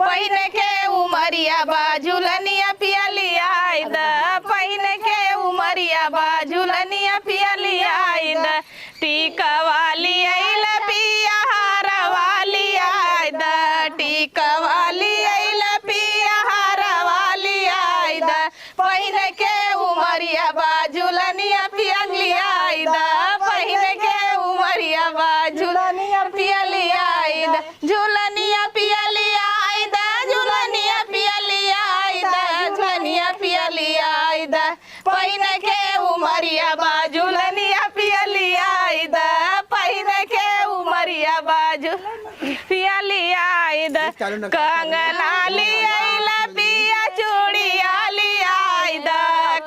पहिने के उमरिया बाजुलनिया पियलिया द पहिने के उमरिया बाजुलनिया पियलिया द टीका वाली आइल पिया हार वाली आय द टीका वाली आइल पिया हार वाली आय द पहिने के उमरिया बाजुलनिया पियलिया द पहिने के उमरिया बाजुलनिया पियलिया द झुलनिया पियलिया झुलनिया पियलिया झुलनिया पियलिया पहिने के उमरिया बाजुलनिया पियलिया पहिने के उमरिया बाजू पियलिया कंगनाली आइला पिया चूड़िया लिया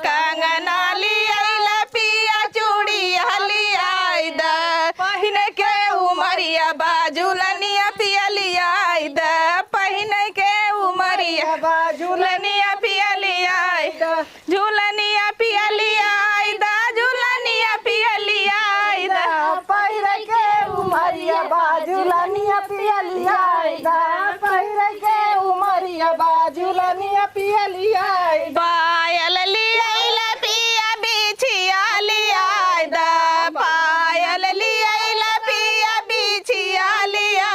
कंगनाली आइला पिया चूड़िया लिया पहिने के उमरिया बाजुलनिया पियलिया पहिने के उमरिया बाजुलनिया पियलिया झुलनिया पियलिया झुलनिया पियलिया पहिरे के उमरिया बाजुलनिया पियलिया पहिरे के उमरिया बाजुलनिया पियलिया पायल लिया पिया बिछिया लिया पायल लिया पिया बिछिया लिया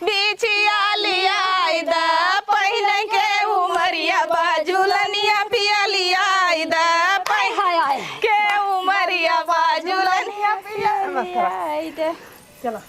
बिछिया लिया पहिने के उमरिया बाजुलनिया पियलिया के उमरिया बाजुलनिया पियलिया चलो